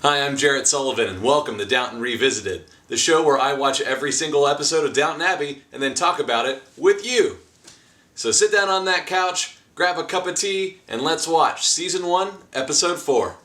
Hi, I'm Jarrett Sullivan, and welcome to Downton Revisited, the show where I watch every single episode of Downton Abbey and then talk about it with you. So sit down on that couch, grab a cup of tea, and let's watch Season 1, Episode 4.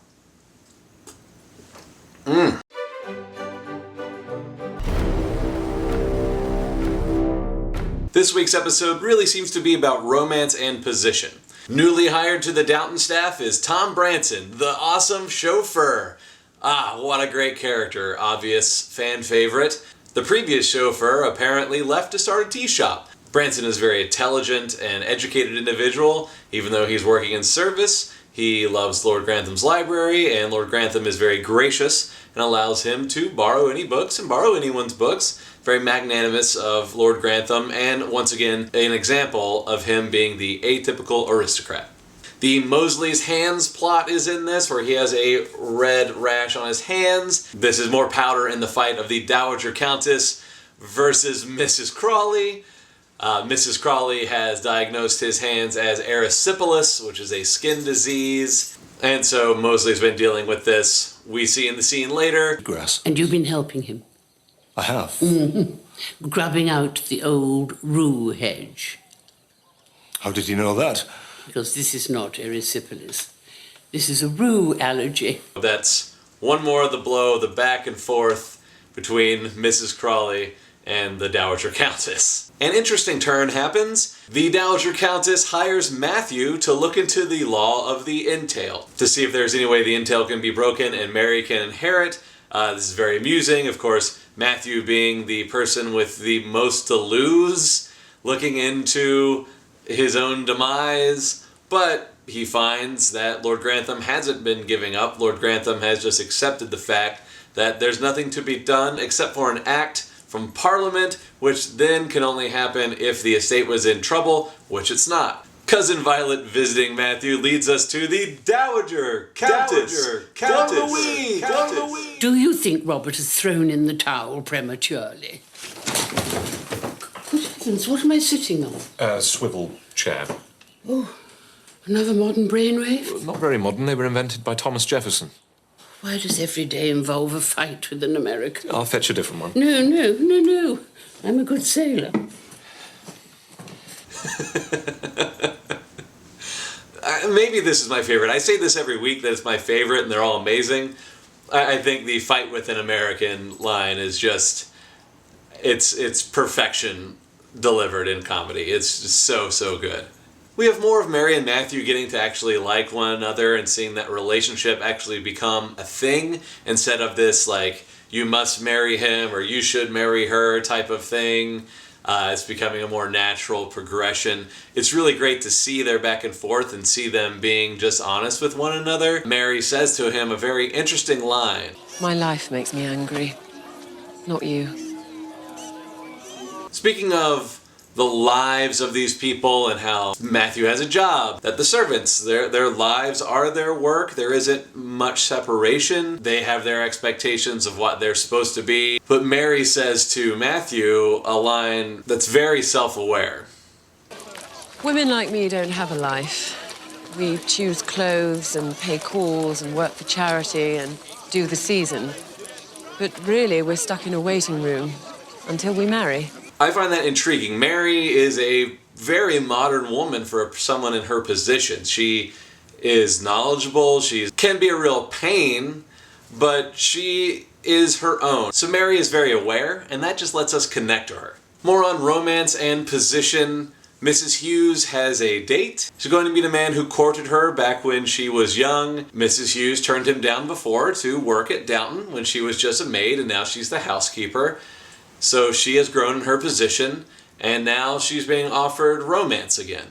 This week's episode really seems to be about romance and position. Newly hired to the Downton staff is Tom Branson, the awesome chauffeur. Ah, what a great character, obvious fan favorite. The previous chauffeur apparently left to start a tea shop. Branson is a very intelligent and educated individual. Even though he's working in service, he loves Lord Grantham's library, and Lord Grantham is very gracious and allows him to borrow any books and borrow anyone's books. Very magnanimous of Lord Grantham, and once again, an example of him being the atypical aristocrat. The Mosley's Hands plot is in this, where he has a red rash on his hands. This is more powder in the fight of the Dowager Countess versus Mrs. Crawley. Mrs. Crawley has diagnosed his hands as erysipelas, which is a skin disease. And so Mosley's been dealing with this. We see in the scene later. Grass. And you've been helping him? I have. Grubbing out the old rue hedge. How did you know that? Because this is not erysipelas. This is a rue allergy. That's one more of the blow, the back and forth between Mrs. Crawley and the Dowager Countess. An interesting turn happens. The Dowager Countess hires Matthew to look into the law of the entail, to see if there's any way the entail can be broken and Mary can inherit. This is very amusing, of course, Matthew being the person with the most to lose, looking into his own demise, but he finds that Lord Grantham hasn't been giving up. Lord Grantham has just accepted the fact that there's nothing to be done except for an act from Parliament, which then can only happen if the estate was in trouble, which it's not. Cousin Violet visiting Matthew leads us to the Dowager Countess. Do you think Robert has thrown in the towel prematurely? Good heavens, what am I sitting on? A swivel chair. Oh, another modern brainwave? Not very modern. They were invented by Thomas Jefferson. Why does every day involve a fight with an American? I'll fetch a different one. No. I'm a good sailor. Maybe this is my favorite. I say this every week that it's my favorite and they're all amazing. I think the fight with an American line is just, it's perfection delivered in comedy. It's just so good. We have more of Mary and Matthew getting to actually like one another and seeing that relationship actually become a thing instead of this like, you must marry him or you should marry her type of thing. It's becoming a more natural progression. It's really great to see their back and forth and see them being just honest with one another. Mary says to him a very interesting line. My life makes me angry, not you. Speaking of the lives of these people and how Matthew has a job, that the servants, their lives are their work. There isn't much separation. They have their expectations of what they're supposed to be. But Mary says to Matthew a line that's very self-aware. Women like me don't have a life. We choose clothes and pay calls and work for charity and do the season. But really, we're stuck in a waiting room until we marry. I find that intriguing. Mary is a very modern woman for someone in her position. She is knowledgeable, she can be a real pain, but she is her own. So Mary is very aware, and that just lets us connect to her. More on romance and position. Mrs. Hughes has a date. She's going to meet a man who courted her back when she was young. Mrs. Hughes turned him down before to work at Downton when she was just a maid, and now she's the housekeeper. So she has grown in her position, and now she's being offered romance again.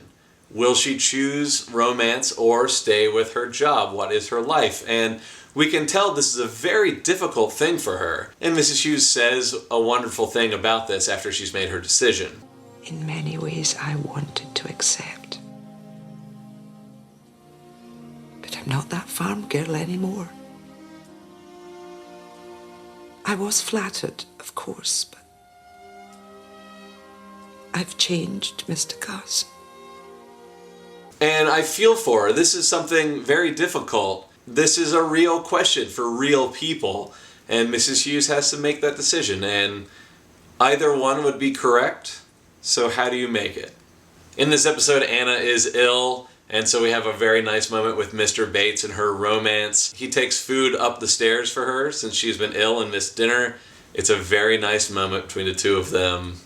Will she choose romance or stay with her job? What is her life? And we can tell this is a very difficult thing for her. And Mrs. Hughes says a wonderful thing about this after she's made her decision. In many ways, I wanted to accept. But I'm not that farm girl anymore. I was flattered, of course, but I've changed, Mr. Carson. And I feel for her. This is something very difficult. this is a real question for real people, and Mrs. Hughes has to make that decision, and either one would be correct, so how do you make it? In this episode, Anna is ill, and so we have a very nice moment with Mr. Bates and her romance. He takes food up the stairs for her since she's been ill and missed dinner. It's a very nice moment between the two of them.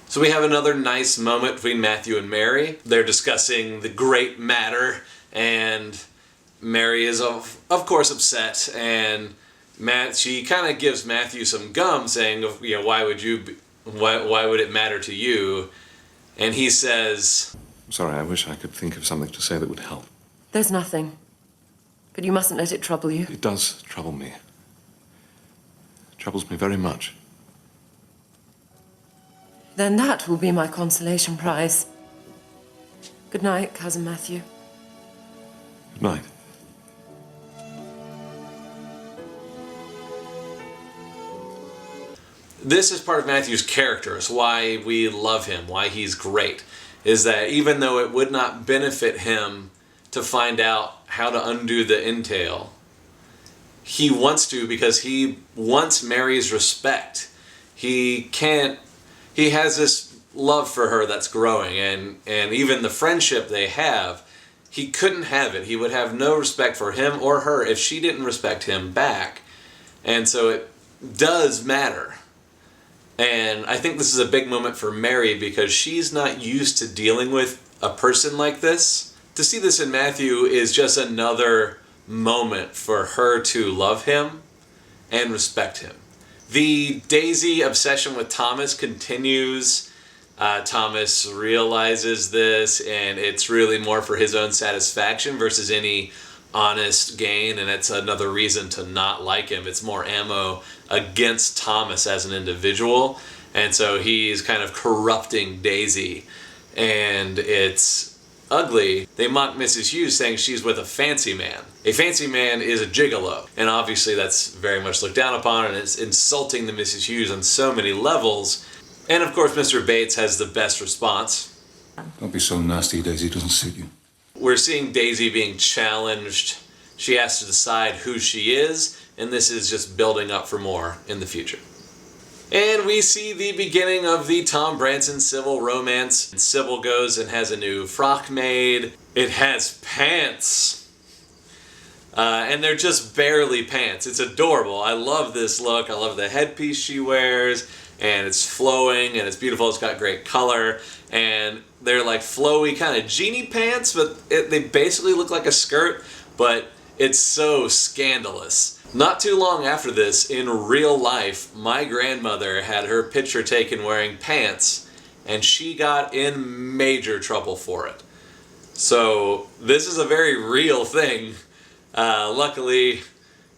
So we have another nice moment between Matthew and Mary. They're discussing the great matter, and Mary is of course upset, and she kind of gives Matthew some gum, saying, you know, why would it matter to you? And he says, Sorry, I wish I could think of something to say that would help. There's nothing. But you mustn't let it trouble you. It does trouble me. It troubles me very much. Then that will be my consolation prize. Good night, Cousin Matthew. Good night. this is part of Matthew's character. It's why we love him, why he's great, is that even though it would not benefit him to find out how to undo the entail, he wants to because he wants Mary's respect. He has this love for her that's growing, and even the friendship they have, he couldn't have it. He would have no respect for him or her if she didn't respect him back. And so it does matter. And I think this is a big moment for Mary because she's not used to dealing with a person like this. To see this in Matthew is just another moment for her to love him and respect him. The Daisy obsession with Thomas continues. Thomas realizes this, and it's really more for his own satisfaction versus any honest gain, and it's another reason to not like him. It's more ammo against Thomas as an individual, and so he's kind of corrupting Daisy, and it's ugly. They mock Mrs. Hughes saying she's with a fancy man. A fancy man is a gigolo, and obviously that's very much looked down upon, and it's insulting to Mrs. Hughes on so many levels. And of course Mr. Bates has the best response. Don't be so nasty, Daisy. It doesn't suit you. We're seeing Daisy being challenged. She has to decide who she is, and this is just building up for more in the future. And we see the beginning of the Tom Branson Sybil romance. Sybil goes and has a new frock made. It has pants. And they're just barely pants. It's adorable. I love this look. I love the headpiece she wears. And it's flowing and it's beautiful. It's got great color. And they're like flowy kind of genie pants, but they basically look like a skirt, but it's so scandalous. Not too long after this, in real life, my grandmother had her picture taken wearing pants, and she got in major trouble for it. So this is a very real thing. Luckily,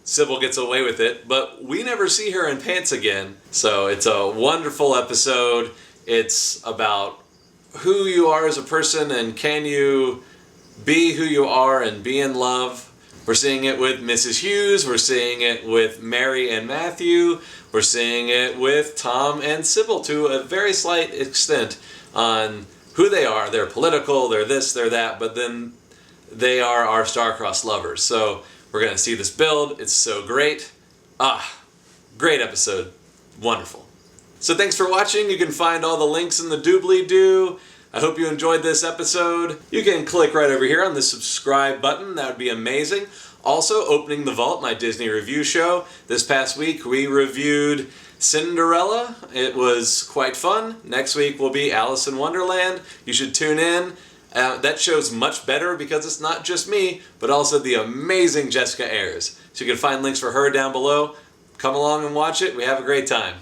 Sybil gets away with it, but we never see her in pants again. So it's a wonderful episode. It's about who you are as a person and can you be who you are and be in love. We're seeing it with Mrs. Hughes, we're seeing it with Mary and Matthew, we're seeing it with Tom and Sybil to a very slight extent on who they are. They're political, they're this, they're that, but then they are our star-crossed lovers. So we're going to see this build. It's so great. Great episode. Wonderful. So thanks for watching. You can find all the links in the doobly-doo. I hope you enjoyed this episode. You can click right over here on the subscribe button. That would be amazing. Also, Opening the Vault, my Disney review show. This past week, we reviewed Cinderella. It was quite fun. Next week will be Alice in Wonderland. You should tune in. That show's much better because it's not just me, but also the amazing Jessica Ayres. So you can find links for her down below. Come along and watch it. We have a great time.